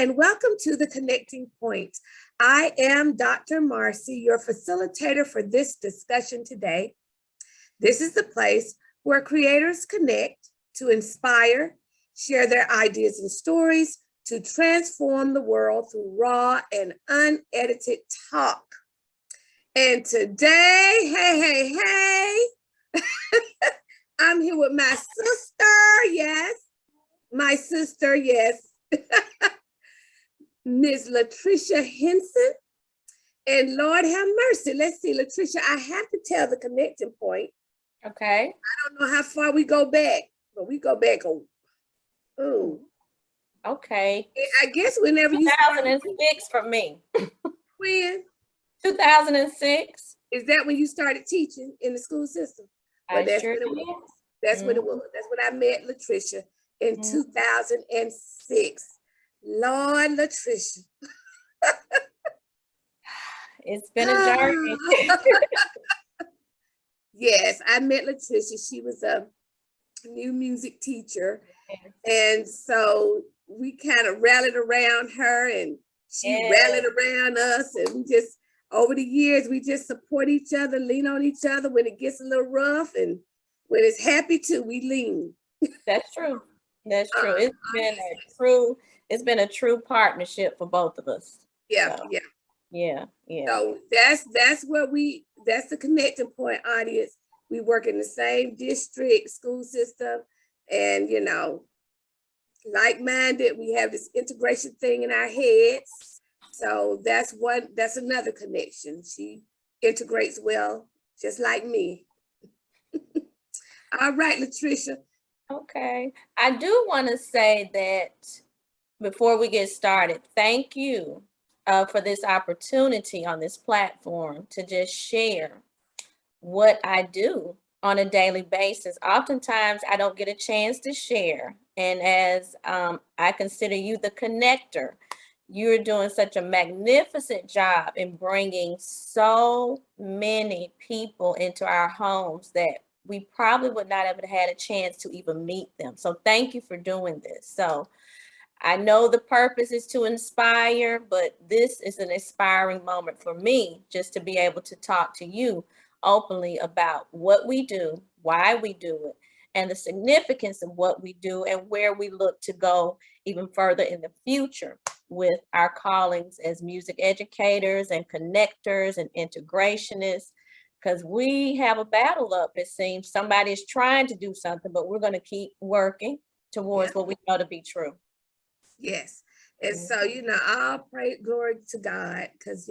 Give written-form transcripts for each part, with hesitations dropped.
and welcome to the Connecting Point. I am Dr. Marcy, your facilitator for this discussion today. This is the place where creators connect to inspire, share their ideas and stories, to transform the world through raw and unedited talk. And today, hey, I'm here with my sister, yes, Ms. Letricia Henson. And Lord have mercy, let's see, Letricia, I have to tell the connecting point. Okay. I don't know how far we go back, but we go back. Okay. I guess whenever you 2006 for me. When? 2006. Is that when you started teaching in the school system? Well, that's sure when it was. That's when it was. That's when I met Letricia in 2006. Lord, Letricia. It's been a journey. Yes, I met Letricia. She was a new music teacher. And so we kind of rallied around her and she rallied around us. And we just, over the years, we just support each other, lean on each other when it gets a little rough. And when it's happy too, we lean. That's true. That's true. It's been a true partnership for both of us. Yeah. So that's the connecting point, audience. We work in the same district, school system, and like-minded. We have this integration thing in our heads. So that's another connection. She integrates well, just like me. All right, Letricia. Okay. I do want to say that before we get started, thank you for this opportunity on this platform to just share what I do on a daily basis. Oftentimes, I don't get a chance to share. And as I consider you the connector, you're doing such a magnificent job in bringing so many people into our homes that we probably would not have had a chance to even meet them. So thank you for doing this. So I know the purpose is to inspire, but this is an inspiring moment for me just to be able to talk to you openly about what we do, why we do it, and the significance of what we do and where we look to go even further in the future with our callings as music educators and connectors and integrationists, because we have a battle up. It seems somebody is trying to do something, but we're going to keep working towards what we know to be true. Yes. And so, I'll pray glory to God, because,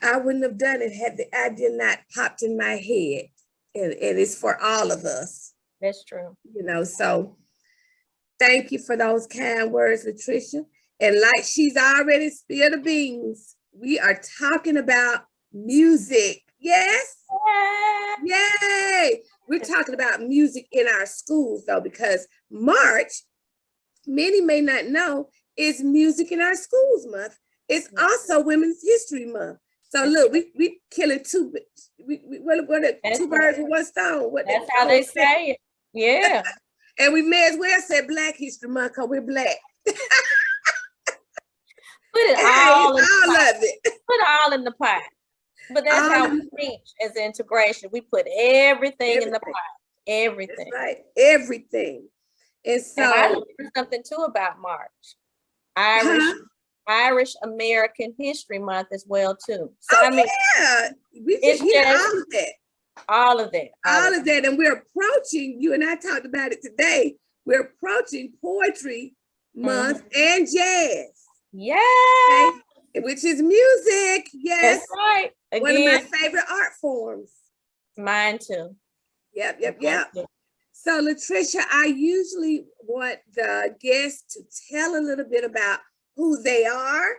I wouldn't have done it had the idea not popped in my head. And it's for all of us. That's true. So thank you for those kind words, Letricia. And like she's already spilled the beans, we are talking about music. Yes? Yay! We're talking about music in our schools, though, because March, many may not know, is Music in Our Schools Month. It's also Women's History Month. So look, we killing two birds with one stone. That's how they say it. Yeah. And we may as well say Black History Month because we're Black. Put it all in the pot. But that's how we teach as integration. We put everything in the pot. Everything. That's right. Everything. And so I learned something too about March. Irish American History Month as well too. So we just hear all of that. All of that. And we're approaching, you and I talked about it today, we're approaching Poetry Month and jazz. Yeah. Okay? Which is music. Yes. That's right. Again, one of my favorite art forms. Mine too. Yep. So Letricia, I usually want the guests to tell a little bit about who they are,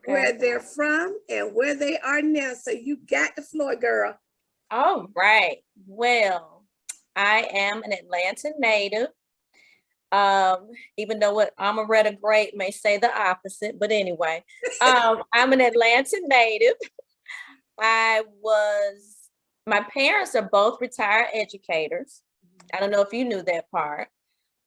where they're from, and where they are now. So you got the floor, girl. All right. Well, I am an Atlanta native. Even though what Amaretta Great may say the opposite, but anyway, I'm an Atlanta native. My parents are both retired educators. I don't know if you knew that part.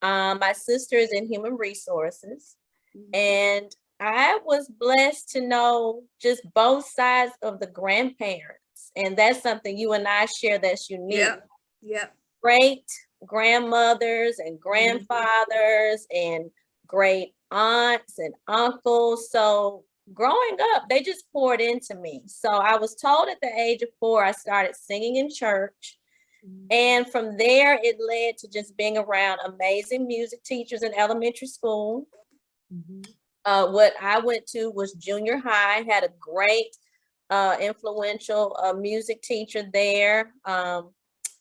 My sister is in human resources, Mhm. and I was blessed to know just both sides of the grandparents. And that's something you and I share that's unique. Yep. Yep. Great grandmothers and Mm-hmm. grandfathers and great aunts and uncles. So growing up, they just poured into me. So I was told at the age of 4, I started singing in church. Mhm. And from there, it led to just being around amazing music teachers in elementary school. Mhm. What I went to was junior high, had a great, influential music teacher there.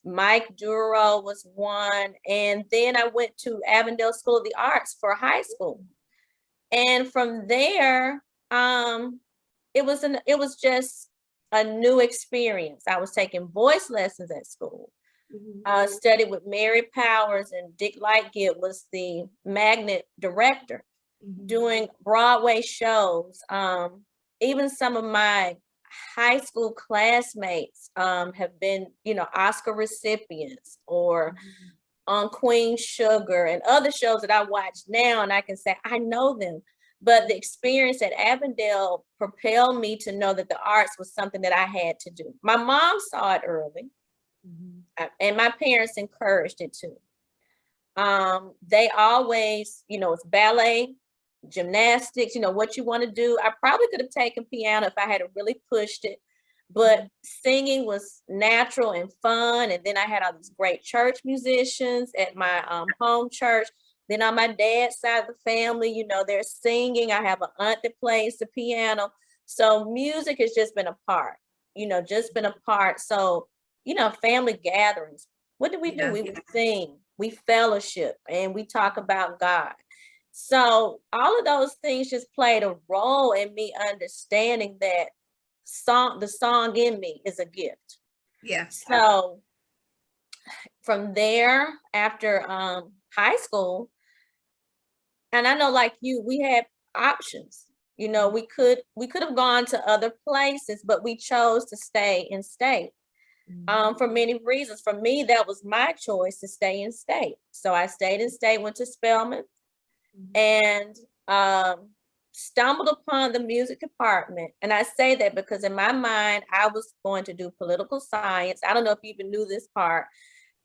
Mike Duro was one. And then I went to Avondale School of the Arts for high school. And from there, it was just a new experience. I was taking voice lessons at school. Mhm. Studied with Mary Powers, and Dick Lightgill was the magnet director, Mhm. doing Broadway shows. Even some of my high school classmates have been, Oscar recipients, or Mhm. on Queen Sugar and other shows that I watch now, and I can say I know them. But the experience at Avondale propelled me to know that the arts was something that I had to do. My mom saw it early, Mhm. and my parents encouraged it too. They always, it's ballet, gymnastics, what you want to do. I probably could have taken piano if I had really pushed it, but singing was natural and fun. And then I had all these great church musicians at my home church. Then on my dad's side of the family, they're singing. I have an aunt that plays the piano. So music has just been a part, just been a part. So, family gatherings. What do we do? Yeah. We would sing, we fellowship, and we talk about God. So all of those things just played a role in me understanding that the song in me is a gift. Yeah. So from there, after high school, and I know like you, we had options. We could have gone to other places, but we chose to stay in state. For many reasons. For me, that was my choice to stay in state. So I stayed in state, went to Spelman, and stumbled upon the music department. And I say that because in my mind, I was going to do political science. I don't know if you even knew this part.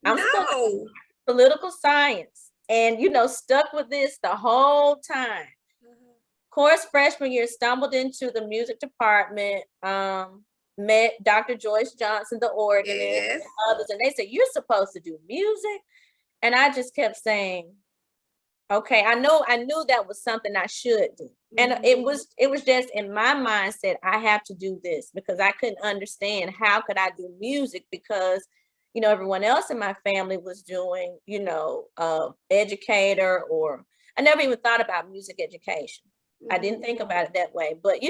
I'm supposed to do No. political science, and stuck with this the whole time. Course, freshman year, stumbled into the music department, met Dr. Joyce Johnson, the organist, Yes. and others, and they said, "You're supposed to do music." And I just kept saying, okay, I knew that was something I should do. And it was just in my mindset, I have to do this, because I couldn't understand how could I do music, because everyone else in my family was doing, educator, or I never even thought about music education. I didn't think about it that way, but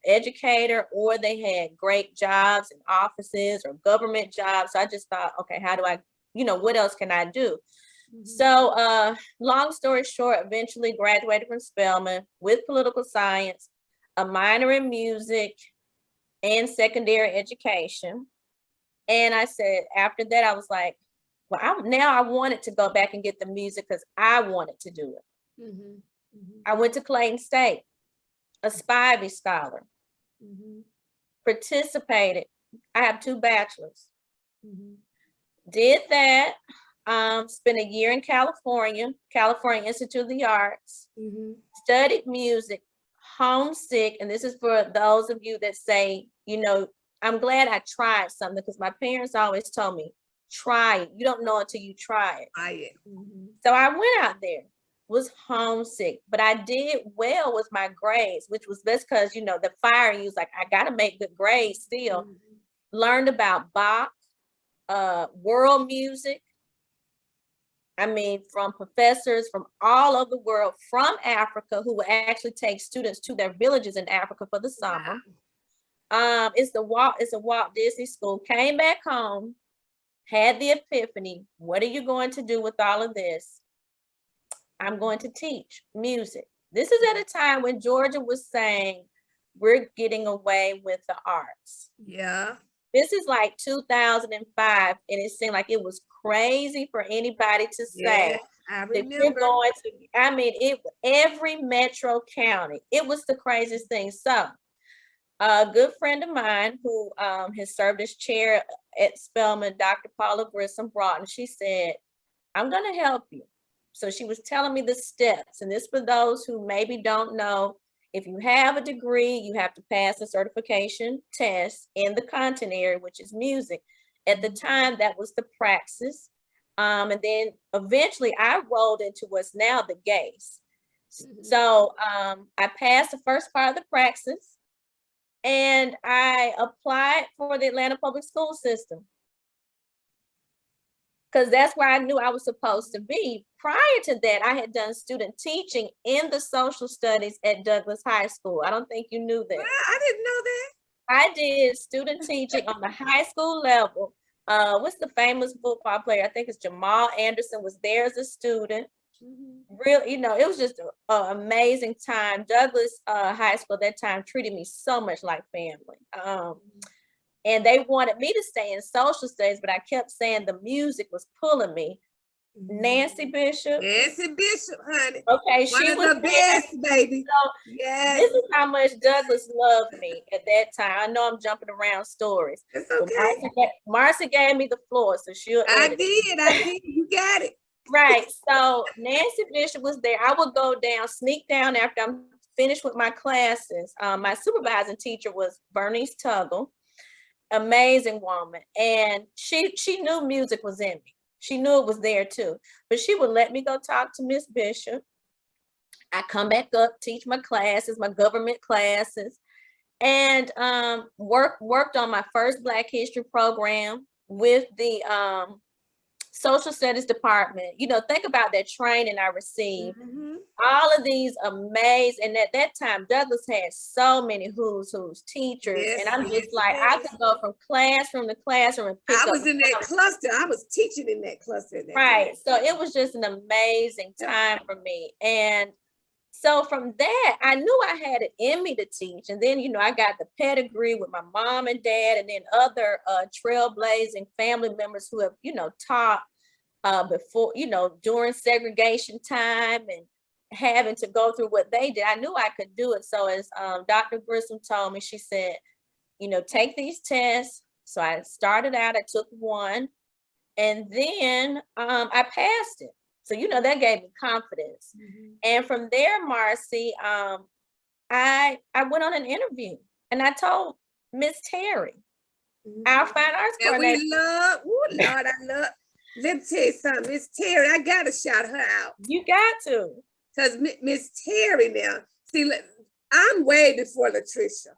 educator, or they had great jobs in offices or government jobs. So I just thought, okay, how do I, what else can I do? So long story short, eventually graduated from Spelman with political science, a minor in music and secondary education. And I said, after that, I was like, well, now I wanted to go back and get the music because I wanted to do it. Mhm. I went to Clayton State, a Spivey scholar, Mhm. participated. I have 2 bachelors. Mhm. Did that. Spent a year in California Institute of the Arts, Mhm. studied music, homesick. And this is for those of you that say, I'm glad I tried something, because my parents always told me, try it. You don't know until you try it. So I went out there, was homesick, but I did well with my grades, which was best because, the fire, you was like, I got to make good grades still. Learned about Bach, world music. I mean, from professors from all over the world, from Africa, who would actually take students to their villages in Africa for the summer. It's a Walt Disney School. Came back home, had the epiphany. What are you going to do with all of this? I'm going to teach music. This is at a time when Georgia was saying, we're getting away with the arts. Yeah. This is like 2005, and it seemed like it was crazy for anybody to say, I that you're remember. going to, I mean, every metro county, it was the craziest thing. So a good friend of mine who has served as chair at Spelman, Dr. Paula Grissom Broughton, she said, I'm going to help you. So she was telling me the steps. And this for those who maybe don't know, if you have a degree, you have to pass a certification test in the content area, which is music. At the time, that was the praxis. And then eventually I rolled into what's now the GACE. So I passed the first part of the praxis and I applied for the Atlanta public school system, because that's where I knew I was supposed to be. Prior to that, I had done student teaching in the social studies at Douglas High School. I don't think you knew that. Well, I didn't know that. I did student teaching on the high school level. What's the famous football player? I think it's Jamal Anderson was there as a student. Real, you know, it was just an amazing time. Douglas High School at that time treated me so much like family. And they wanted me to stay in social studies, but I kept saying the music was pulling me. Nancy Bishop. Nancy Bishop, honey. Okay, One she of was the best, baby. So yes. This is how much Douglas loved me at that time. I know I'm jumping around stories. It's okay. Marcy gave me the floor, so she'll I did. You got it. Right. So Nancy Bishop was there. I would go down, sneak down after I'm finished with my classes. My supervising teacher was Bernice Tuggle. Amazing woman. And she knew music was in me. She knew it was there too. But she would let me go talk to Miss Bishop. I come back up, teach my classes, my government classes, and worked on my first Black History program with the social studies department. You know, think about that training I received. All of these amazing, and at that time, Douglas had so many who's teachers. Yes, and I'm just like, I could go from classroom to classroom and pick up. I was in that cluster. I was teaching in that cluster. Right. So it was just an amazing time for me. And so from that, I knew I had it in me to teach. And then, you know, I got the pedigree with my mom and dad, and then other trailblazing family members who have, you know, taught before, you know, during segregation time and having to go through what they did. I knew I could do it. So as Dr. Grissom told me, she said, you know, take these tests. So I started out, I took one, and then I passed it. So, you know, that gave me confidence. And from there, Marcy, I went on an interview and I told Miss Terry, our fine arts coordinator. We love, Lord, I love. Let me tell you something, Miss Terry, I gotta shout her out. You got to. Because Miss Terry now, see, I'm way before Letricia.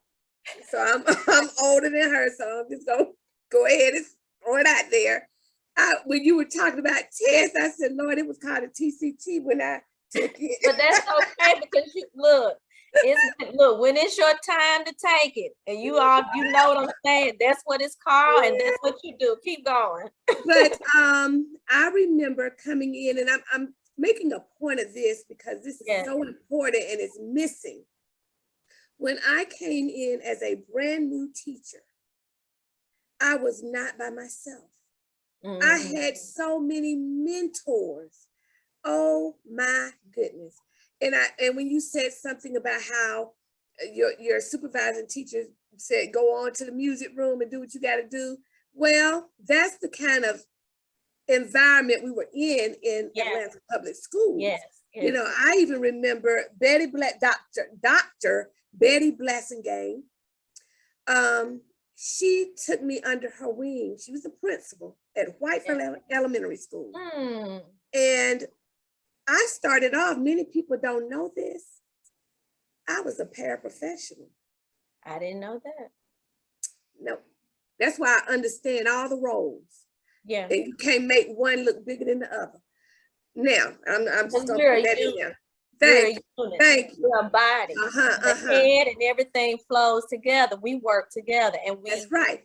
So I'm older than her, so I'm just gonna go ahead and throw it out there. When you were talking about tests, I said, Lord, it was called a TCT when I took it. But that's okay, because you look, when it's your time to take it, and you know what I'm saying, that's what it's called, and that's what you do. Keep going. But I remember coming in, and I'm making a point of this because this is so important and it's missing. When I came in as a brand new teacher, I was not by myself. I had so many mentors. Oh my goodness. And when you said something about how your supervising teacher said, go on to the music room and do what you got to do. Well, that's the kind of environment we were in Atlanta Public Schools. Yes. You know, I even remember Dr. Betty Blassingame. She took me under her wing. She was the principal at Whiteford Elementary School. And I started off, many people don't know this, I was a paraprofessional. I didn't know that. No, that's why I understand all the roles. Yeah. And you can't make one look bigger than the other. Now, I'm just gonna put that in there. Thank you. You're a body. The head and everything flows together. We work together, and that's right.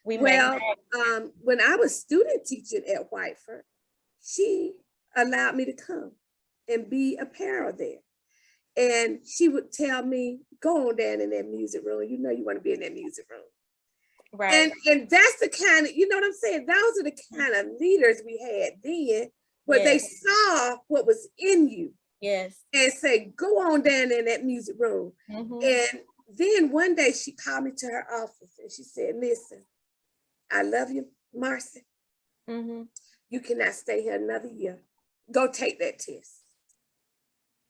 When I was student teaching at Whiteford, she allowed me to come and be a para there. And she would tell me, go on down in that music room. You know you want to be in that music room. Right. And that's the kind of, you know what I'm saying? Those are the kind of leaders we had then but they saw what was in you. Yes. And say, go on down in that music room. And then one day she called me to her office and she said, listen, I love you, Marcy. You cannot stay here another year. Go take that test.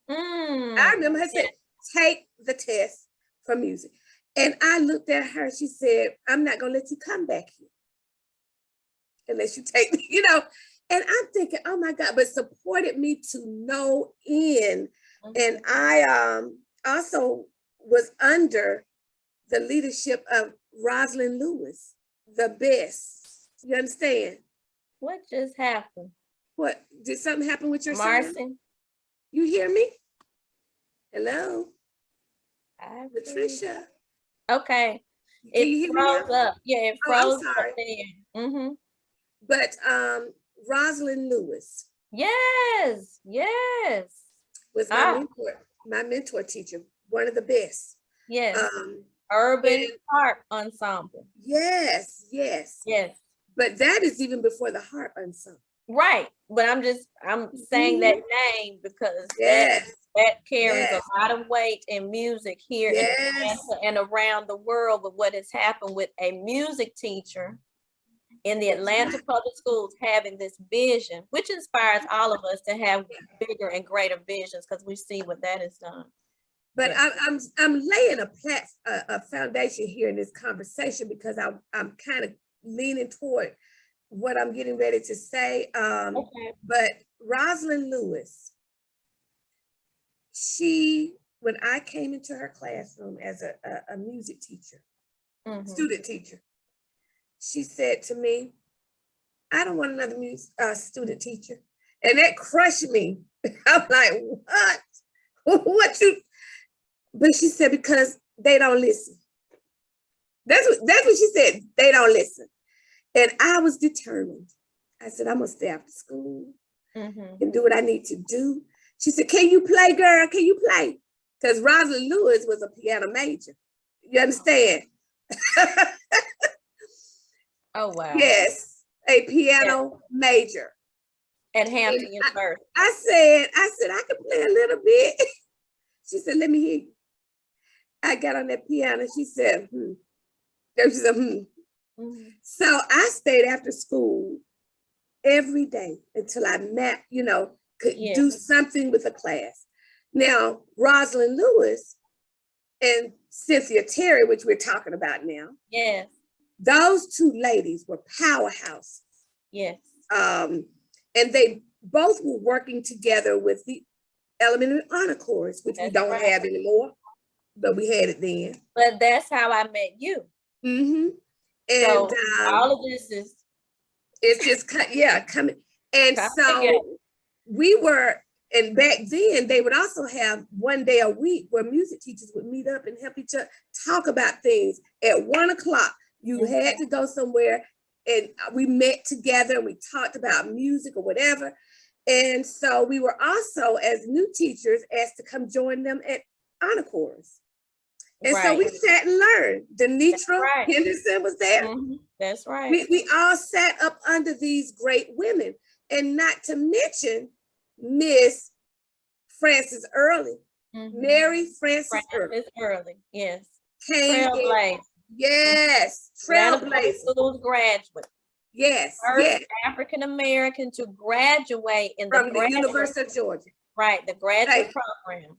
I remember her saying, take the test for music. And I looked at her, she said, I'm not gonna let you come back here unless you take, you know. And I'm thinking, oh my God, but supported me to no end. And I also was under the leadership of Rosalind Lewis, the best. You understand? What just happened? What, did something happen with your Marcy? son? You hear me? Hello? Letricia? Okay. Can you hear me froze now? up. Yeah, it Oh, I'm froze sorry. up there. But Rosalind Lewis. Yes. Was my mentor teacher, one of the best. Yes. Urban harp ensemble. Yes. But that is even before the harp ensemble. Right. But I'm saying that name because that carries a lot of weight in music here in Atlanta and around the world with what has happened with a music teacher in the Atlanta public schools having this vision, which inspires all of us to have bigger and greater visions because we see what that has done. But I'm laying a foundation here in this conversation because I'm kind of leaning toward what I'm getting ready to say. But Rosalind Lewis, when I came into her classroom as a music teacher, student teacher, she said to me, I don't want another student teacher. And that crushed me. I'm like, what? What you? But she said, because they don't listen. That's what she said. They don't listen. And I was determined. I said, I'm gonna stay after school and do what I need to do. She said, can you play, girl? Can you play? Because Rosalind Lewis was a piano major. You understand? Oh, wow. Yes, a piano major. At Hampton University. I said, I could play a little bit. She said, let me hear you. I got on that piano. She said, She said, So I stayed after school every day until I could do something with a class. Now, Rosalind Lewis and Cynthia Terry, which we're talking about now. Yes. Those two ladies were powerhouses. Yes. And they both were working together with the Elementary Honor Corps, which we don't have anymore, but we had it then. But that's how I met you. And so all of this is it's just coming. And so we were, and back then they would also have one day a week where music teachers would meet up and help each other talk about things. At 1 o'clock, you had to go somewhere, and we met together and we talked about music or whatever. And so we were also, as new teachers, asked to come join them at Honor Corps. And so we sat and learned. Denitra Henderson was there. That's right. We all sat up under these great women, and not to mention Miss Frances Early, Mary Frances Early. Yes. Trailblazer. Yes. Trailblazer. Schools graduate. Yes. First African American to graduate from the University of Georgia. Right, the graduate program.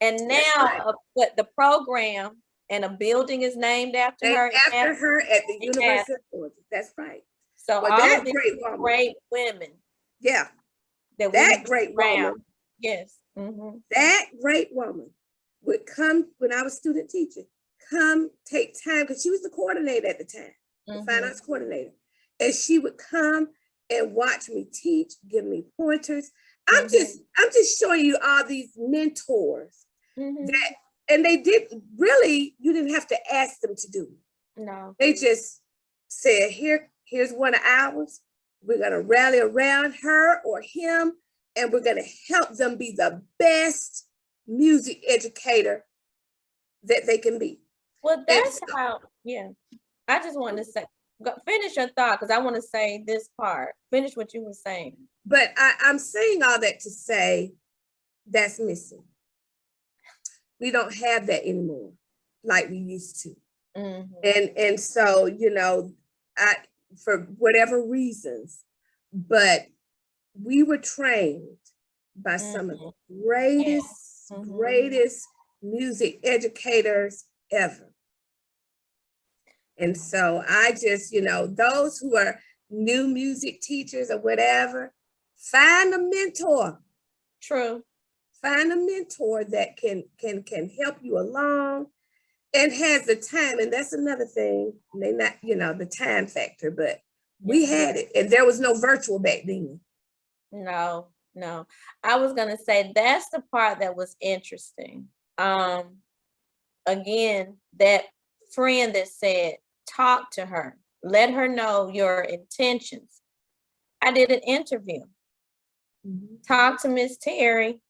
And now but the program and a building is named after her. After her at the University of Georgia. That's right. So all of these great women. Yeah. That great woman. Yes. That great woman would come when I was student teacher, come take time, because she was the coordinator at the time, the fine arts coordinator. And she would come and watch me teach, give me pointers. I'm just showing you all these mentors that, and they did really, you didn't have to ask them to do. No. They just said, here's one of ours. We're gonna rally around her or him, and we're gonna help them be the best music educator that they can be. Well, that's how, I just wanted to say, finish your thought, because I want to say this part. Finish what you were saying. But I'm saying all that to say that's missing. We don't have that anymore like we used to. And so, you know, for whatever reasons, but we were trained by some of the greatest music educators ever. And so I just, you know, those who are new music teachers or whatever, find a mentor. True. Find a mentor that can help you along and has the time. And that's another thing. They not, you know, the time factor, but we had it. And there was no virtual back then. No. I was gonna say that's the part that was interesting. Again, that friend that said, talk to her, let her know your intentions. I did an interview. Talk to Miss Terry.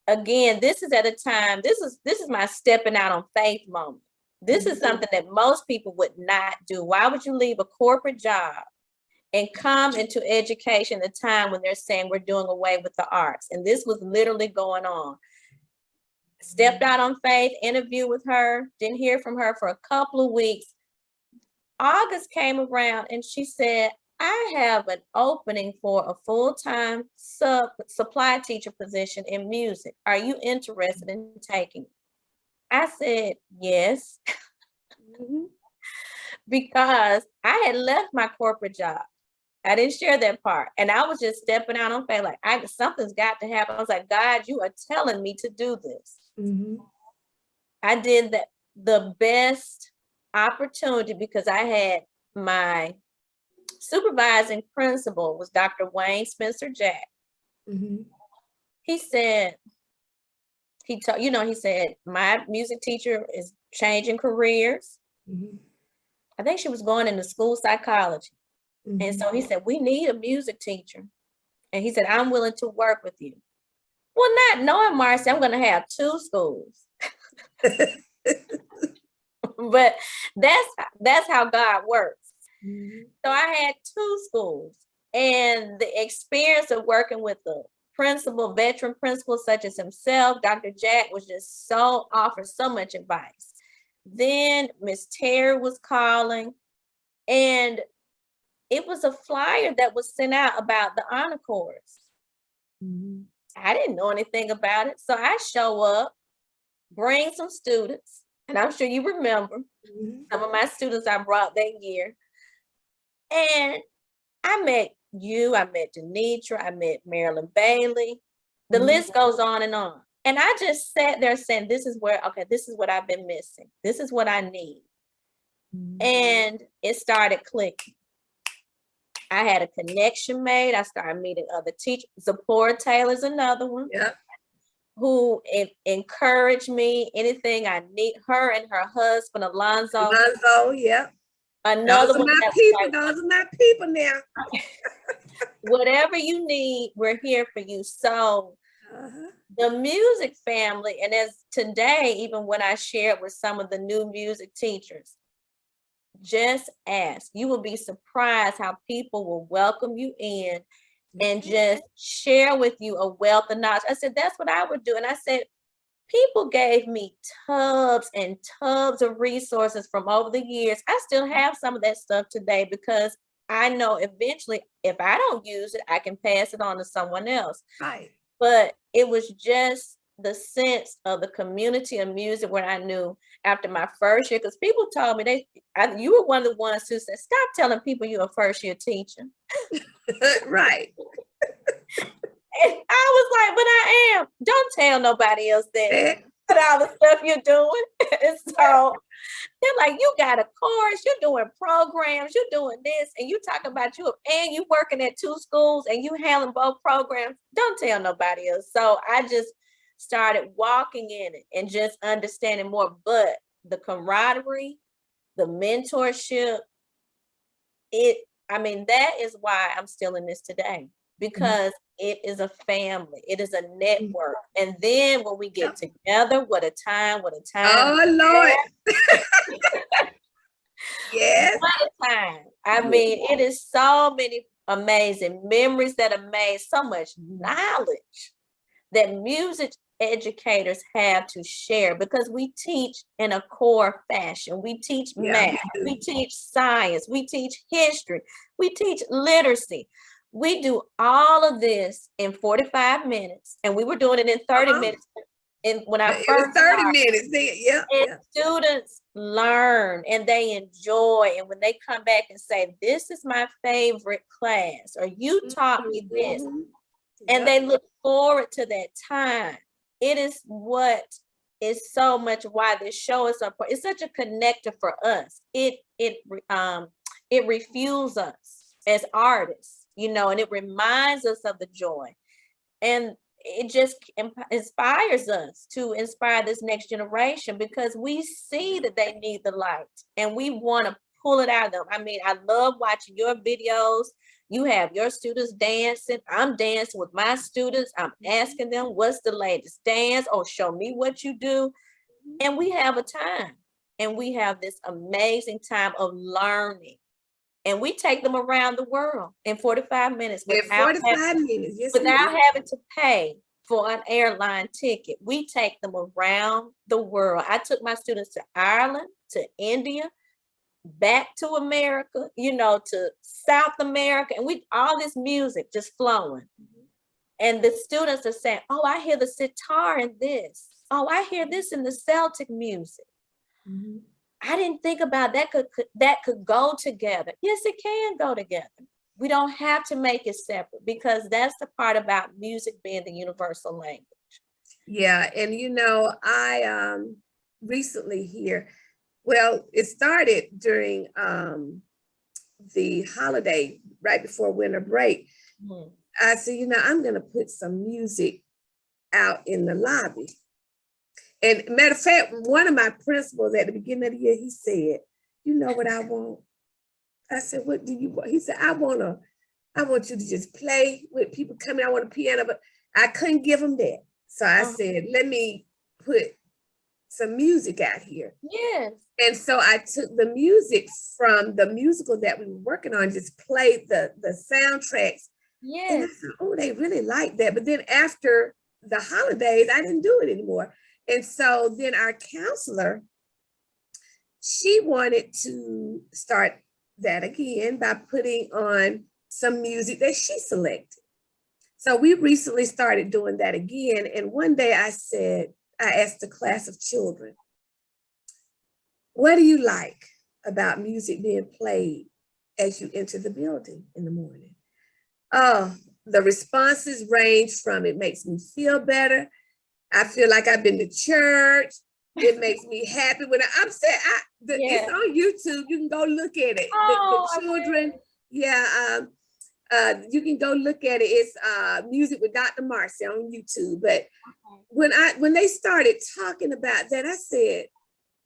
Again, this is at a time, this is my stepping out on faith moment. This is something that most people would not do. Why would you leave a corporate job and come into education at a time when they're saying we're doing away with the arts? And this was literally going on. Stepped out on faith, interview with her, didn't hear from her for a couple of weeks. August came around and she said, I have an opening for a full-time supply teacher position in music. Are you interested in taking it? I said, yes. Because I had left my corporate job. I didn't share that part. And I was just stepping out on faith, like, something's got to happen. I was like, God, you are telling me to do this. I did the best opportunity because I had my supervising principal was Dr. Wayne Spencer Jack. He said, he said, my music teacher is changing careers. I think she was going into school psychology. And so he said, we need a music teacher. And he said, I'm willing to work with you. Well, not knowing Marcy, I'm going to have 2 schools. But that's how God works. So I had 2 schools, and the experience of working with the principal, veteran principals such as himself, Dr. Jack, was just offered so much advice. Then Miss Terry was calling, and it was a flyer that was sent out about the honor course. I didn't know anything about it. So I show up, bring some students, and I'm sure you remember some of my students I brought that year. And I met you, I met Denitra, I met Marilyn Bailey. The list goes on. And I just sat there saying, this is what I've been missing. This is what I need. And it started clicking. I had a connection made. I started meeting other teachers. Zipporah Taylor's another one. Who encouraged me, anything I need. Her and her husband, Alonzo. Another those are my people now. Whatever you need, we're here for you. So the music family, and as today, even when I shared with some of the new music teachers, just ask. You will be surprised how people will welcome you in and just share with you a wealth of knowledge. I said, that's what I would do. And I said, people gave me tubs and tubs of resources from over the years. I still have some of that stuff today because I know eventually if I don't use it, I can pass it on to someone else. But it was just the sense of the community of music where I knew after my first year, because people told me you were one of the ones who said, stop telling people you're a first year teacher. Right. And I was like, but I am. Don't tell nobody else that. But all the stuff you're doing. And so they're like, you got a course, you're doing programs, you're doing this, and you talk about and you working at 2 schools and you handling both programs. Don't tell nobody else. So I just started walking in it and just understanding more. But the camaraderie, the mentorship, that is why I'm still in this today. Because it is a family, it is a network. And then when we get together, what a time. Oh, Lord. Yes. What a time. I mean, it is so many amazing memories that are made, so much knowledge that music educators have to share, because we teach in a core fashion. We teach math, we teach science, we teach history, we teach literacy. We do all of this in 45 minutes, and we were doing it in 30 minutes. And when I first 30 minutes, students learn and they enjoy. And when they come back and say, this is my favorite class, or you taught me this, and they look forward to that time. It is what is so much why this show is so important. It's such a connector for us. It refuels us as artists, you know, and it reminds us of the joy. And it just inspires us to inspire this next generation, because we see that they need the light and we want to pull it out of them. I mean, I love watching your videos. You have your students dancing. I'm dancing with my students. I'm asking them, what's the latest dance? Oh, show me what you do. And we have a time, and we have this amazing time of learning. And we take them around the world in 45 minutes without having to pay for an airline ticket. We take them around the world. I took my students to Ireland, to India, back to America, you know, to South America, and all this music just flowing. And the students are saying, oh, I hear the sitar in this. Oh, I hear this in the Celtic music. I didn't think about that could go together. Yes, it can go together. We don't have to make it separate, because that's the part about music being the universal language. Yeah, and you know, I recently here, well, it started during the holiday right before winter break. I said, you know, I'm gonna put some music out in the lobby. And matter of fact, one of my principals at the beginning of the year, he said, you know what I want? I said, what do you want? He said, I want you to just play with people coming. I want a piano, but I couldn't give him that. So I said, let me put some music out here. Yes. And so I took the music from the musical that we were working on, just played the soundtracks. Yes. And I said, oh, they really like that. But then after the holidays, I didn't do it anymore. And so then our counselor, she wanted to start that again by putting on some music that she selected. So we recently started doing that again. And one day I asked a class of children, what do you like about music being played as you enter the building in the morning? Oh, the responses range from, it makes me feel better. I feel like I've been to church. It makes me happy when I'm saying it's on YouTube. You can go look at it. The children, you can go look at it. It's music with Dr. Marcy on YouTube. But when they started talking about that, I said,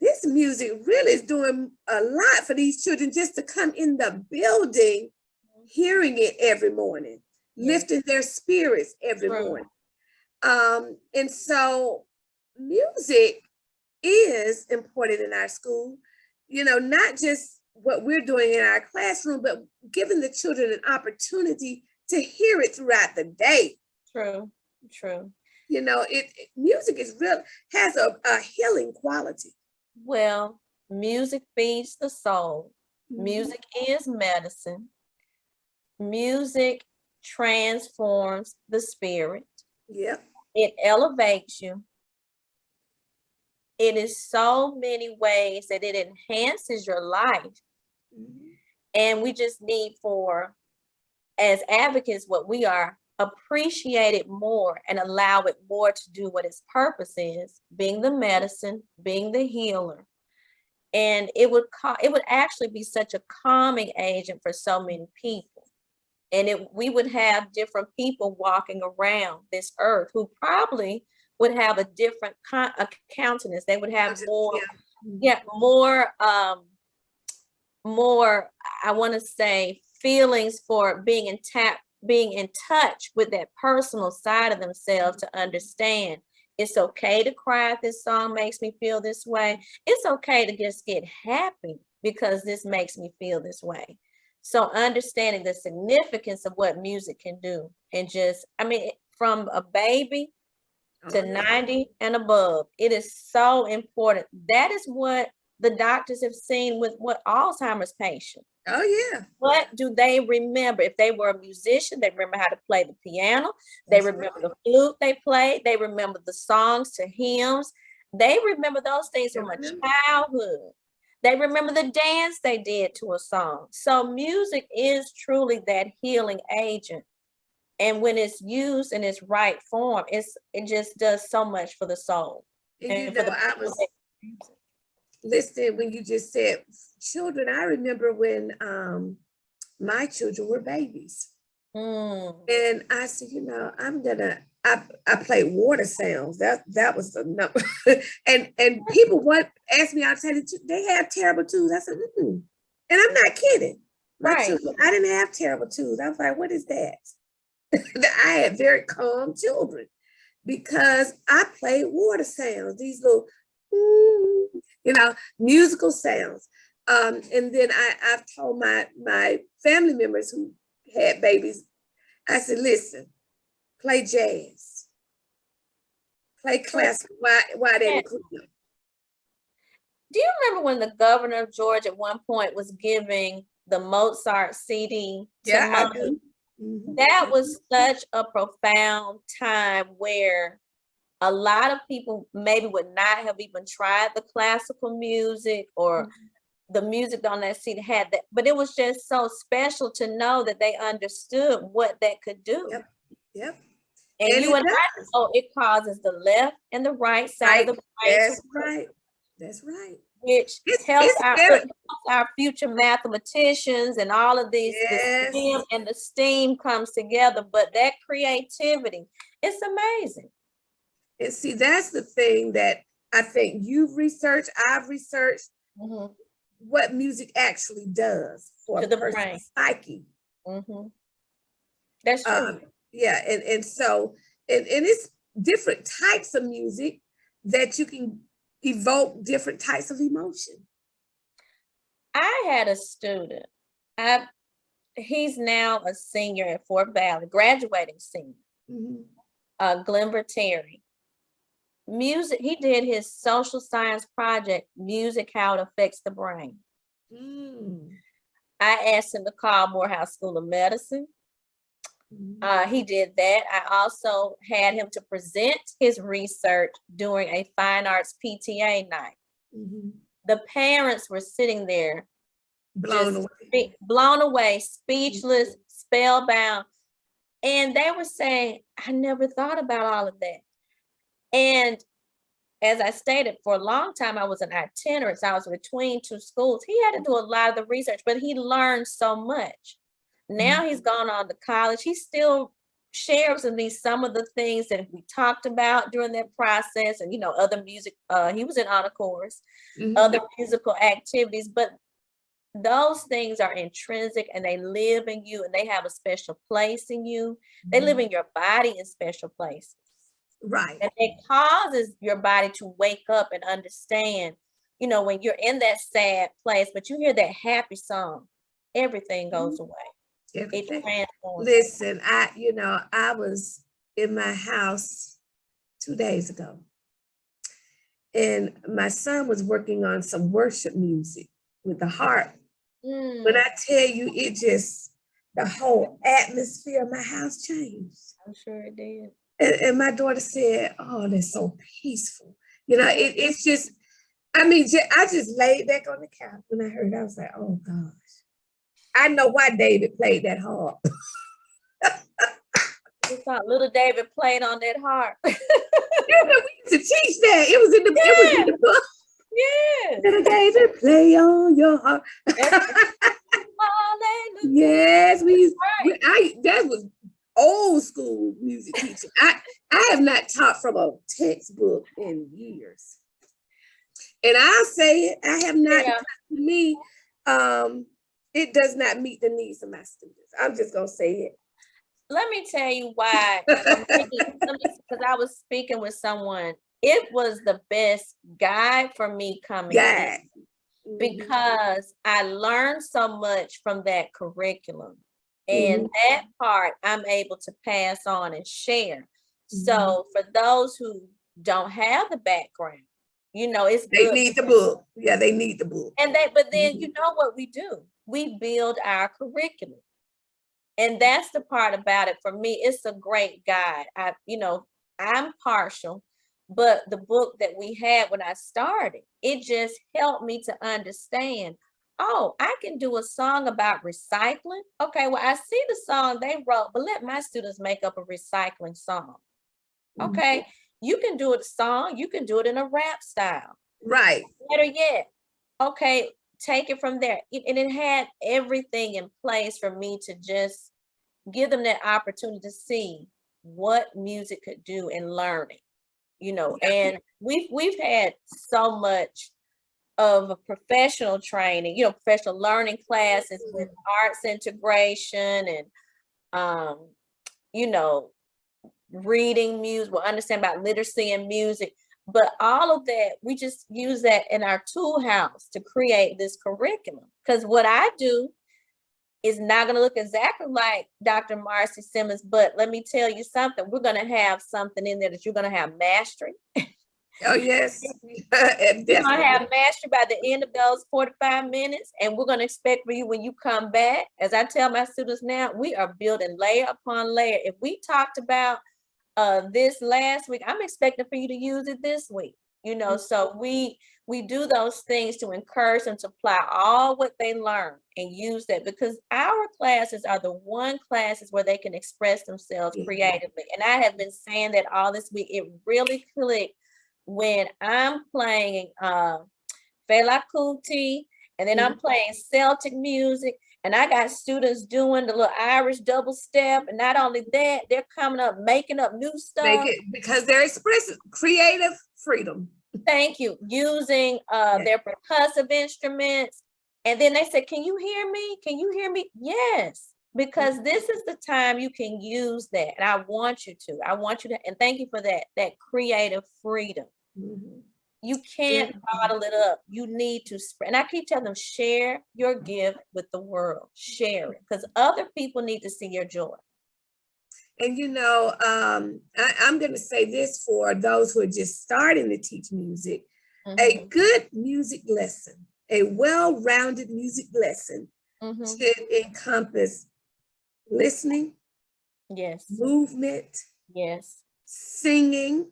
this music really is doing a lot for these children just to come in the building, hearing it every morning, lifting their spirits every morning. And so music is important in our school, you know, not just what we're doing in our classroom, but giving the children an opportunity to hear it throughout the day. True. You know, music is has a healing quality. Well, music feeds the soul. Music is medicine. Music transforms the spirit. Yep. It elevates you. It is so many ways that it enhances your life. And we just need as advocates, what we are, appreciate it more and allow it more to do what its purpose is, being the medicine, being the healer. And it would actually be such a calming agent for so many people. And we would have different people walking around this earth who probably would have a different countenance. They would have more, I want to say, feelings for being in touch with that personal side of themselves, to understand it's okay to cry if this song makes me feel this way. It's okay to just get happy because this makes me feel this way. So understanding the significance of what music can do, and just, I mean, from a baby to 90 and above, it is so important. That is what the doctors have seen with what Alzheimer's patients. Oh yeah. What do they remember? If they were a musician, they remember how to play the piano. They remember the flute they played. They remember the songs to hymns. They remember those things from a childhood. They remember the dance they did to a song. So music is truly that healing agent. And when it's used in its right form, it just does so much for the soul. And you know, I was listening when you just said children. I remember when my children were babies. And I said, you know, I played water sounds. That was the number. and people ask me all the time, they have terrible twos. I said, and I'm not kidding. My children, I didn't have terrible twos. I was like, what is that? I had very calm children because I played water sounds, these little, you know, musical sounds. And then I've told my family members who had babies, I said, listen, play jazz, play classical. Why they include them? Do you remember when the governor of Georgia at one point was giving the Mozart CD to I do. That was such a profound time where a lot of people maybe would not have even tried the classical music or the music on that CD had that, but it was just so special to know that they understood what that could do. Yep. And you and I know it causes the left and the right side of the brain. That's right. Which helps our future mathematicians and all of these, the STEM and the STEAM comes together, but that creativity, it's amazing. And see, that's the thing that I think you've researched, I've researched, what music actually does for a person's psyche. That's true. Yeah, and so, and it's different types of music that you can evoke different types of emotion. I had a student, he's now a senior at Fort Valley, graduating senior, Glenn Terry. Music, he did his social science project, Music, How It Affects the Brain. I asked him to call Morehouse School of Medicine. He did that. I also had him to present his research during a fine arts PTA night. The parents were sitting there blown away, speechless, spellbound. And they were saying, I never thought about all of that. And as I stated, for a long time, I was an itinerant. So I was between two schools. He had to do a lot of the research, but he learned so much. Now he's gone on to college. He still shares with me some of the things that we talked about during that process, and, you know, other music. He was in honor chorus, other musical activities, but those things are intrinsic and they live in you and they have a special place in you. They live in your body in special places. Right. And it causes your body to wake up and understand, you know, when you're in that sad place, but you hear that happy song, everything goes away. Everything. Listen, I was in my house 2 days ago, and my son was working on some worship music with the harp. When I tell you, the whole atmosphere of my house changed. I'm sure it did. And my daughter said, oh, that's so peaceful. You know, it's just, I mean, I just laid back on the couch when I heard it. I was like, oh gosh. I know why David played that harp. We thought little David played on that harp. We used to teach that. It was in the book. Yeah. Little David, play on your harp. Yes, that was old school music teaching. I have not taught from a textbook in years. And I'll say it, I have not, to me, it does not meet the needs of my students. I'm just going to say it. Let me tell you why. Because I was speaking with someone. It was the best guide for me coming in. because I learned so much from that curriculum. And Mhm. that part I'm able to pass on and share. So for those who don't have the background, it's They good. need the book. Yeah, they need the book. But then you know what we do? We build our curriculum. And that's the part about it for me. It's a great guide. I'm partial, but the book that we had when I started, it just helped me to understand, oh, I can do a song about recycling. Okay, well, I see the song they wrote, but let my students make up a recycling song. Okay, you can do a song, you can do it in a rap style. Right. Better yet, okay, take it from there. And it had everything in place for me to just give them that opportunity to see what music could do in learning, and we've had so much of a professional training, professional learning classes with arts integration and you know, reading music, we'll understand about literacy and music. But all of that, we just use that in our tool house to create this curriculum. Because what I do is not going to look exactly like Dr. Marcy Simmons, but let me tell you something. We're going to have something in there that you're going to have mastery. Oh, yes. You're going to have mastery by the end of those 45 minutes. And we're going to expect for you when you come back. As I tell my students now, we are building layer upon layer. If we talked about this last week, I'm expecting for you to use it this week. So we do those things to encourage them to apply all what they learn and use that, because our classes are the one classes where they can express themselves creatively. And I have been saying that all this week. It really clicked when I'm playing Fela Kuti, and then I'm playing Celtic music, and I got students doing the little Irish double step. And not only that, they're coming up, making up new stuff. Because they're expressing creative freedom. Thank you. Using their percussive instruments. And then they said, can you hear me? Can you hear me? Yes, because this is the time you can use that. And I want you to, and thank you for that creative freedom. You can't bottle it up. You need to spread. And I keep telling them, share your gift with the world. Share it, because other people need to see your joy. And I'm going to say this for those who are just starting to teach music. A good music lesson, a well-rounded music lesson should encompass listening, movement, singing.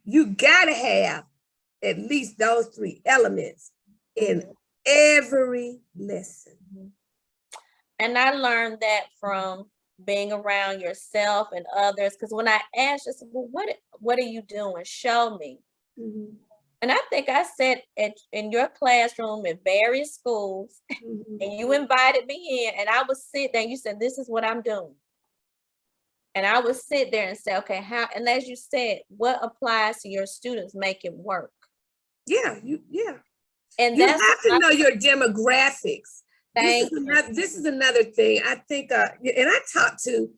You got to have at least those three elements in every lesson. And I learned that from being around yourself and others, because when I asked, I said, well, what are you doing? Show me. And I think I sat in your classroom at various schools, and you invited me in, and I would sit there and you said, this is what I'm doing. And I would sit there and say, okay, how, and as you said, what applies to your students, make it work. And you have to know your demographics. This is another thing. I think, and I talk to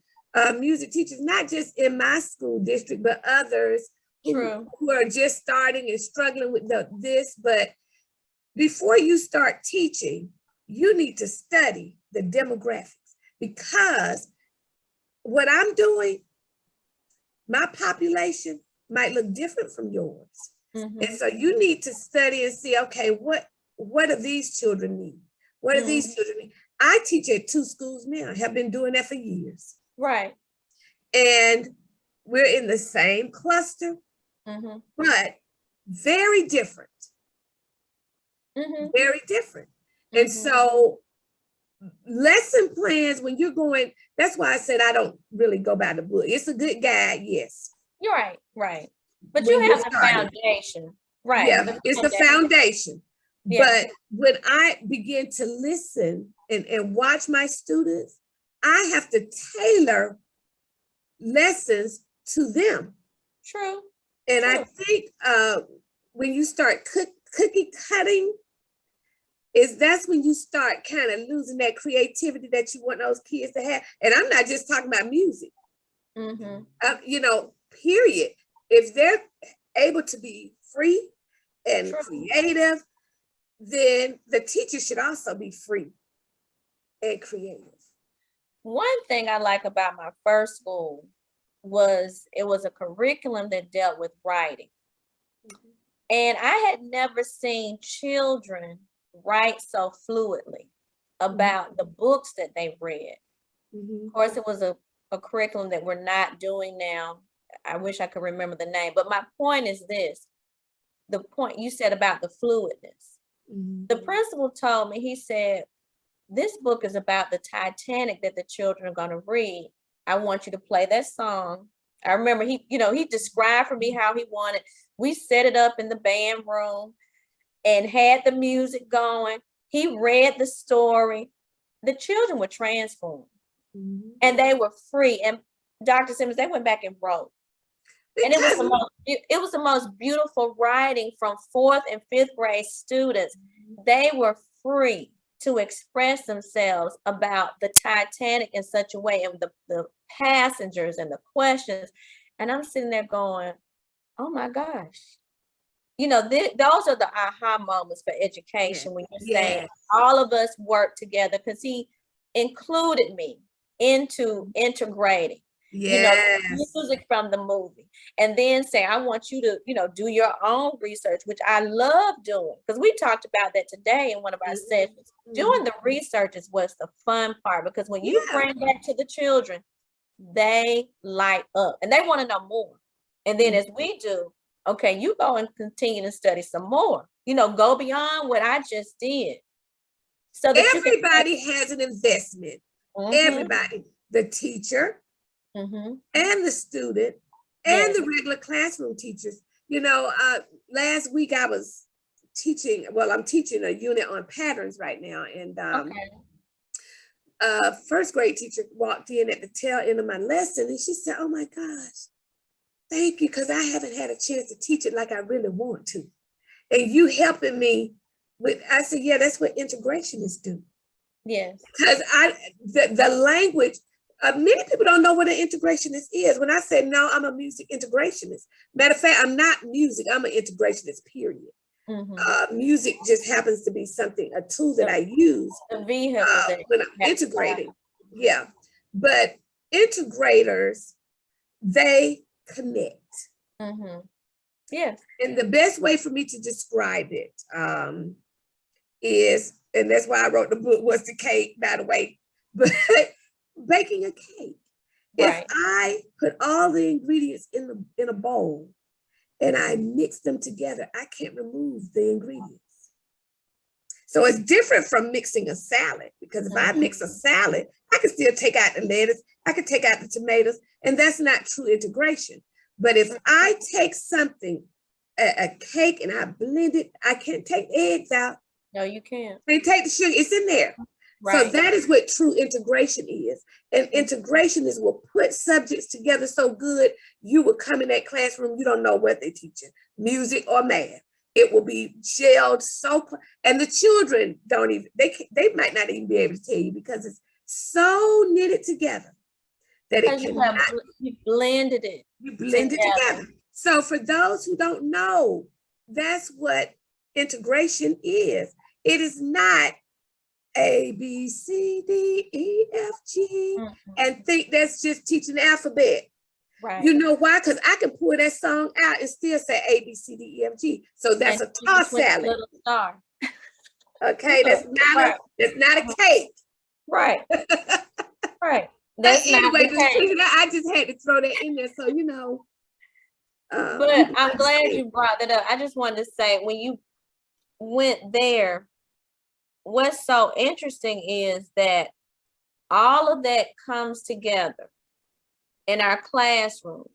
music teachers, not just in my school district, but others who are just starting and struggling with this. But before you start teaching, you need to study the demographics, because what I'm doing, my population might look different from yours. And so you need to study and see, okay, what do these children need? What do these children need? I teach at 2 schools now. I have been doing that for years. Right. And we're in the same cluster, but very different. Very different. And so lesson plans, when you're going, that's why I said I don't really go by the book. It's a good guide, yes. You're right. But you have a foundation. Right. Yeah, it's the foundation. But when I begin to listen and watch my students, I have to tailor lessons to them. True. And I think when you start cookie cutting, that's when you start kind of losing that creativity that you want those kids to have. And I'm not just talking about music. Period. If they're able to be free and creative, then the teacher should also be free and creative. One thing I like about my first school was it was a curriculum that dealt with writing. Mhm. And I had never seen children write so fluidly about the books that they read. Of course, it was a curriculum that we're not doing now. I wish I could remember the name, but my point is this. The point you said about the fluidness. The principal told me, he said, this book is about the Titanic that the children are going to read. I want you to play that song. I remember he described for me how he wanted. We set it up in the band room and had the music going. He read the story. The children were transformed and they were free. And Dr. Simmons, they went back and wrote. And it was the most beautiful writing from 4th and 5th grade students. They were free to express themselves about the Titanic in such a way, and the passengers and the questions. And I'm sitting there going, oh my gosh. You know, those are the aha moments for education when you're saying all of us work together, because he included me into integrating. You know, the music from the movie, and then say, I want you to, do your own research, which I love doing, because we talked about that today in one of our sessions. Doing the research is what's the fun part, because when you bring that to the children, they light up and they want to know more. And then as we do, okay, you go and continue to study some more, go beyond what I just did. So that everybody has an investment. Everybody, the teacher, and the student, and the regular classroom teachers. Last week I was teaching, I'm teaching a unit on patterns right now. And first grade teacher walked in at the tail end of my lesson and she said, oh my gosh, thank you, because I haven't had a chance to teach it like I really want to. And you helping me with, I said, yeah, that's what integrationists do. Yes. Because the language, many people don't know what an integrationist is. When I say no, I'm a music integrationist. Matter of fact, I'm not music, I'm an integrationist, period. Music just happens to be something, a tool that I use when I'm integrating. Yeah. But integrators, they connect. Yes. And the best way for me to describe it is, and that's why I wrote the book, was the cake, by the way, but baking a cake. If I put all the ingredients in a bowl and I mix them together, I can't remove the ingredients. So it's different from mixing a salad, because if I mix a salad, I can still take out the lettuce, I can take out the tomatoes, and that's not true integration. But if I take something, a cake, and I blend it, I can't take eggs out. No, you can't. They take the sugar, it's in there. Right. So that is what true integration is. And integration is will put subjects together so good, you will come in that classroom, you don't know what they're teaching, music or math. It will be gelled so, and the children don't even, they might not even be able to tell you, because it's so knitted together that it cannot. You blended it. You blend it together. So for those who don't know, that's what integration is. It is not A, B, C, D, E, F, G, and think that's just teaching the alphabet. Right. You know why? Because I can pull that song out and still say A, B, C, D, E, F, G. So that's a toss salad. Little star. Okay, that's not a cake. Right. Right. That's anyway, I just had to throw that in there, so you know. But I'm glad you brought that up. I just wanted to say, when you went there, what's so interesting is that all of that comes together in our classrooms,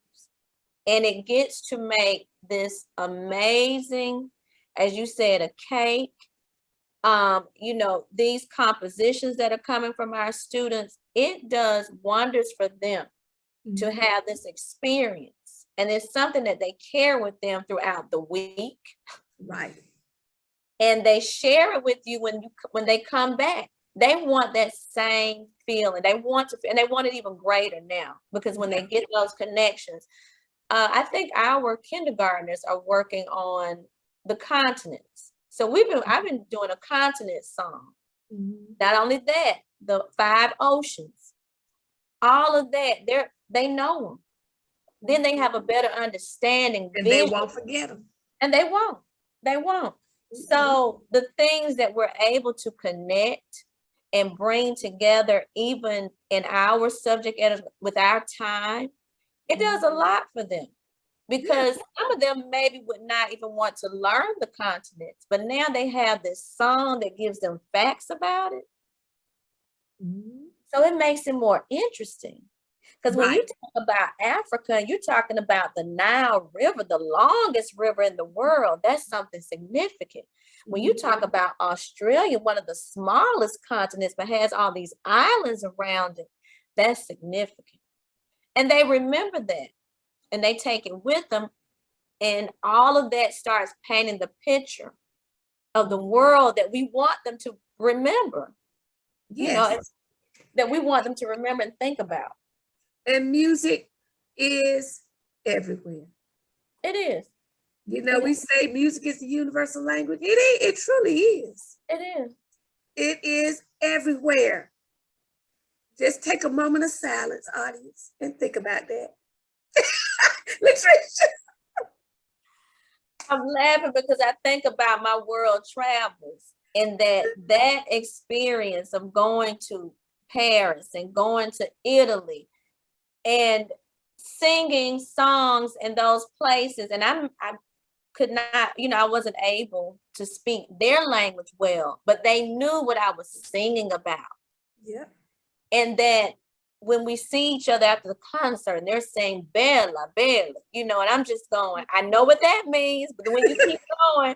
and it gets to make this amazing, as you said, a cake. These compositions that are coming from our students, it does wonders for them to have this experience. And it's something that they carry with them throughout the week. Right. And they share it with you when they come back. They want that same feeling. They want it even greater now, because when they get those connections, I think our kindergartners are working on the continents. So I've been doing a continent song. Mhm. Not only that, the 5 oceans, all of that, they know them. Then they have a better understanding. And they won't forget them. And they won't. They won't. So the things that we're able to connect and bring together, even in our subject with our time, it does a lot for them. Because some of them maybe would not even want to learn the continents, but now they have this song that gives them facts about it. Mhm. So it makes it more interesting. Because when you talk about Africa, you're talking about the Nile River, the longest river in the world. That's something significant. When you talk about Australia, one of the smallest continents, but has all these islands around it, that's significant. And they remember that. And they take it with them, and all of that starts painting the picture of the world that we want them to remember. Yes. You know, that we want them to remember and think about. And music is everywhere. It is. You know, we say music is the universal language. It truly is. It is. It is everywhere. Just take a moment of silence, audience, and think about that. Letricia. I'm laughing because I think about my world travels and that experience of going to Paris and going to Italy and singing songs in those places. And I could not, I wasn't able to speak their language well, but they knew what I was singing about. Yeah. And that when we see each other after the concert and they're saying Bella, Bella, and I'm just going, I know what that means, but when you keep going,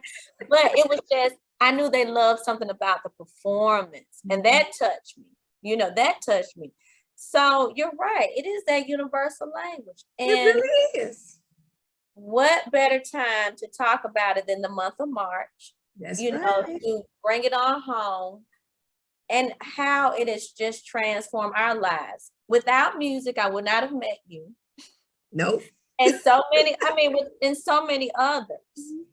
but it was just, I knew they loved something about the performance, and that touched me, that touched me. So you're right, it is that universal language. And it really is. What better time to talk about it than the month of March? That's right. To bring it on home. And how it has just transformed our lives. Without music, I would not have met you. Nope. And so many, and so many others.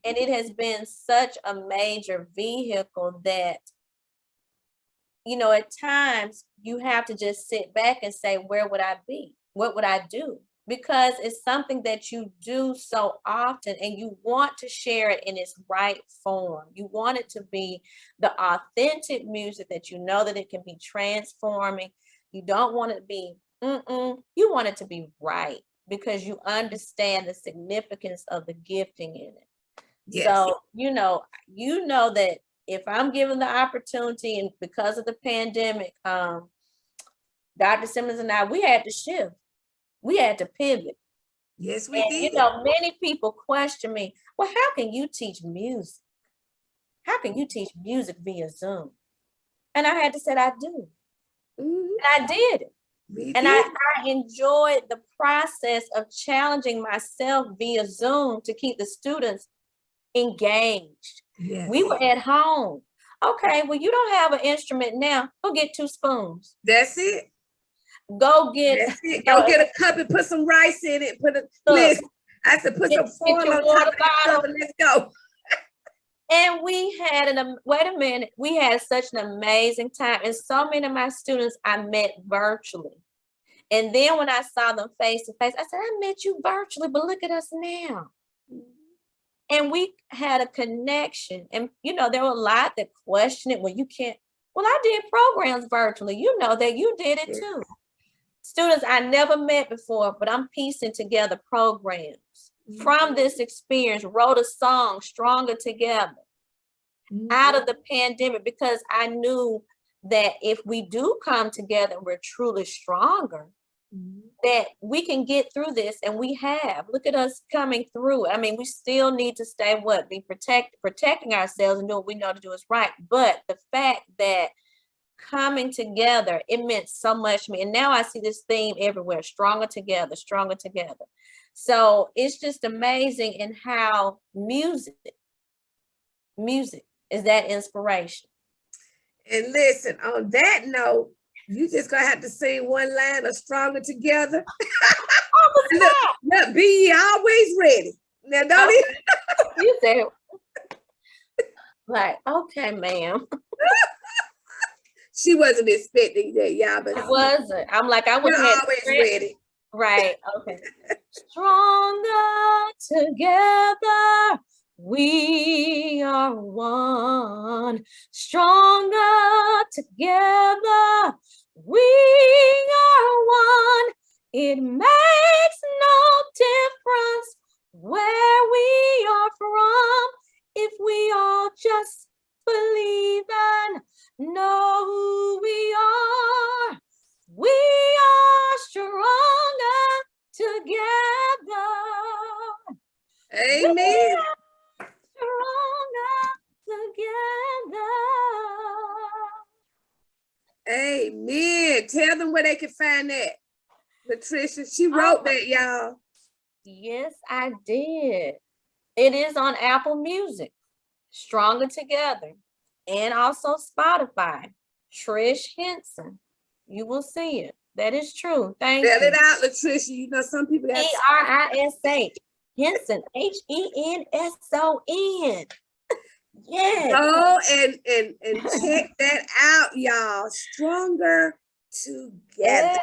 And it has been such a major vehicle that, at times you have to just sit back and say, where would I be? What would I do? Because it's something that you do so often and you want to share it in its right form. You want it to be the authentic music that that it can be transforming. You don't want it to be, you want it to be right because you understand the significance of the gifting in it. Yes. So, you know that if I'm given the opportunity and because of the pandemic, Dr. Simmons and I, we had to shift. We had to pivot. Yes, we did. Many people question me, well, how can you teach music? How can you teach music via Zoom? And I had to say, I do. And I did it. I enjoyed the process of challenging myself via Zoom to keep the students engaged. Yes. We were at home. Okay, well, you don't have an instrument now. Go get 2 spoons. That's it. Go get a cup and put some rice in it. Listen, I said put some foil on top of that cup and let's go. And we had we had such an amazing time. And so many of my students I met virtually. And then when I saw them face to face, I said, I met you virtually, but look at us now. And we had a connection. And, there were a lot that questioned it. Well, you can't. Well, I did programs virtually. You know that you did it too. Students I never met before, but I'm piecing together programs from this experience, wrote a song, Stronger Together, out of the pandemic, because I knew that if we do come together, we're truly stronger, that we can get through this. And we have. Look at us coming through. We still need to stay protecting ourselves and do what we know to do is right. But the fact that coming together, it meant so much to me. And now I see this theme everywhere, stronger together, stronger together. So it's just amazing in how music is that inspiration. And listen, on that note, you just gonna have to sing one line of Stronger Together. Look, be ye always ready. Now don't even you said Like, okay, ma'am. She wasn't expecting that, y'all, but It wasn't. I'm like, I would you're have always ready. Right. Okay. Stronger together, we are one. Stronger together, we are one. It makes no difference where we are from if we all just believe and know who we are. We are stronger together. Amen. We are stronger together. Amen. Tell them where they can find that. Letricia, she wrote that, y'all. Yes, I did. It is on Apple Music, Stronger Together, and also Spotify. Trish Henson. You will see it. That is true. Thank Spell you. it out, Letricia. You know, some people got Harisa. Henson. Henson. Yes. go and check that out, y'all. Stronger together. Yes.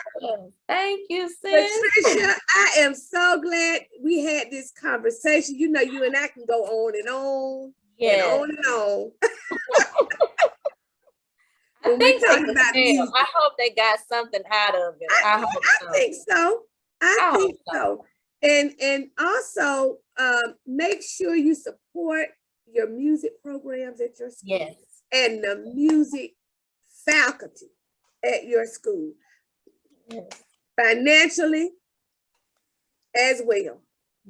Thank you, sis. Letricia, I am so glad we had this conversation. You know, you and I can go on and on and on and on. When we talking about music. I hope they got something out of it. I think so. I think so. And also make sure you support your music programs at your school. Yes. And the music faculty at your school. Yes. Financially as well.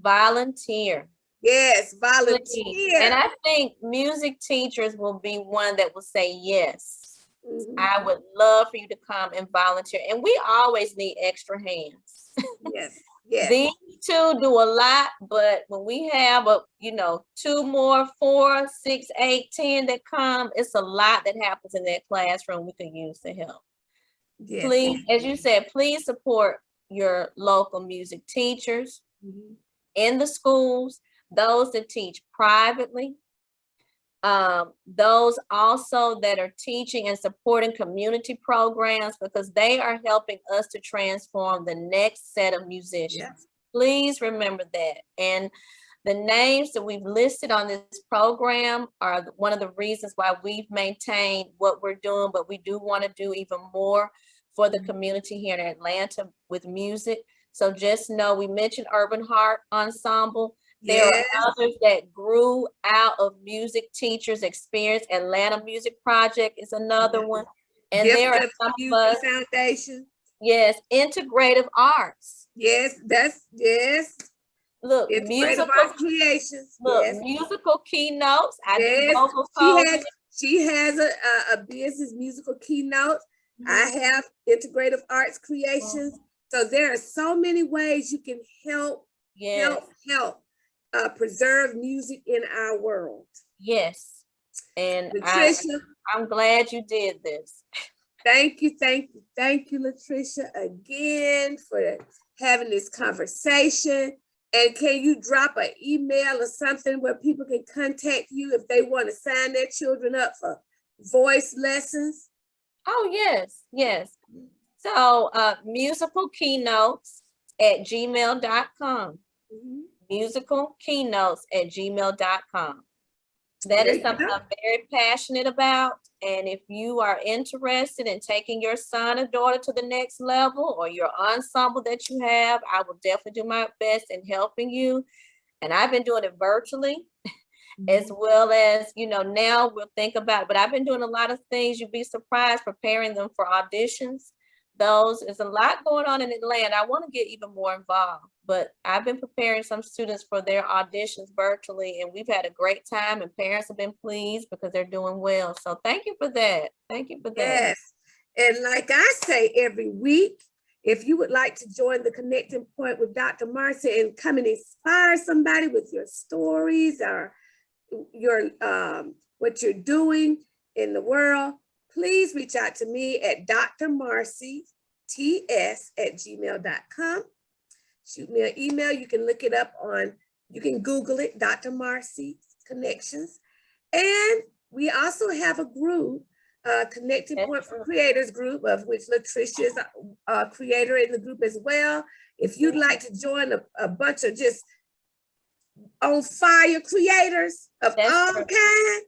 Volunteer. Yes, volunteer. And I think music teachers will be one that will say yes. Mm-hmm. I would love for you to come and volunteer. And we always need extra hands. Yes. Yes. These two do a lot, but when we have 2 more, 4, 6, 8, 10 that come, it's a lot that happens in that classroom we could use to help. Yes. Please, as you said, please support your local music teachers in the schools, those that teach privately, those also that are teaching and supporting community programs, because they are helping us to transform the next set of musicians. Yes. Please remember that. And the names that we've listed on this program are one of the reasons why we've maintained what we're doing, but we do want to do even more for the community here in Atlanta with music. So just know we mentioned Urban Heart Ensemble. There are others that grew out of music teachers' experience. Atlanta Music Project is another one. And there are some of us. Foundation. Yes, integrative arts. Yes, Look, musical creations. Look, musical keynotes. I do vocal coaching. She has a business musical keynote. I have integrative arts creations. So there are so many ways you can help preserve music in our world. Yes. And Letricia, I'm glad you did this. Thank you, Letricia, again for having this conversation. And can you drop an email or something where people can contact you if they want to sign their children up for voice lessons? Oh, yes. So musicalkeynotes@gmail.com. musicalkeynotes@gmail.com. That is something I'm very passionate about. And if you are interested in taking your son or daughter to the next level, or your ensemble that you have, I will definitely do my best in helping you. And I've been doing it virtually, as well as, now we'll think about it. But I've been doing a lot of things. You'd be surprised, preparing them for auditions. There's a lot going on in Atlanta. I want to get even more involved, but I've been preparing some students for their auditions virtually, and we've had a great time, and parents have been pleased because they're doing well. So thank you for that. Yes. And like I say every week, if you would like to join the Connecting Point with Dr. Marcy and come and inspire somebody with your stories or your what you're doing in the world, please reach out to me at drmarcyts@gmail.com. Shoot me an email. You can look it up you can Google it, Dr. Marcy Connections. And We also have a group, Connecting Point for Creators group, of which Letricia is a creator in the group as well. If you'd like to join a bunch of just on fire creators of all kind,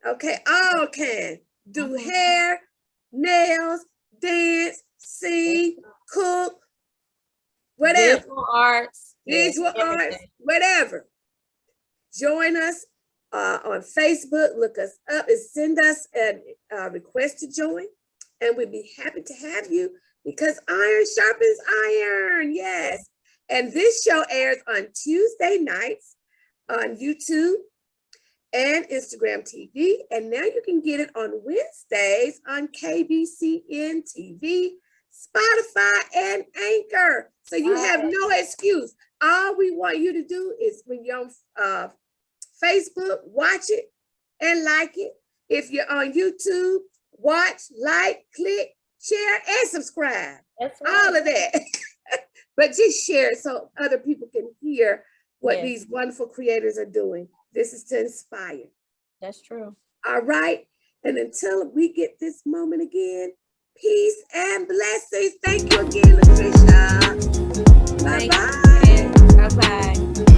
okay, all kind, do hair, nails, dance, sing, cook, whatever. Visual arts, whatever. Join us on Facebook, look us up and send us a request to join. And we'd be happy to have you because iron sharpens iron, yes. And this show airs on Tuesday nights on YouTube and Instagram TV. And now you can get it on Wednesdays on KBCN TV, Spotify, and Anchor. So you have no excuse. All we want you to do is when you're on Facebook, watch it and like it. If you're on YouTube, watch, like, click, share, and subscribe. That's right. All of that. But just share it so other people can hear what these wonderful creators are doing. This is to inspire. That's true. All right. And until we get this moment again, peace and blessings. Thank you again, Letricia. Bye-bye. Bye-bye.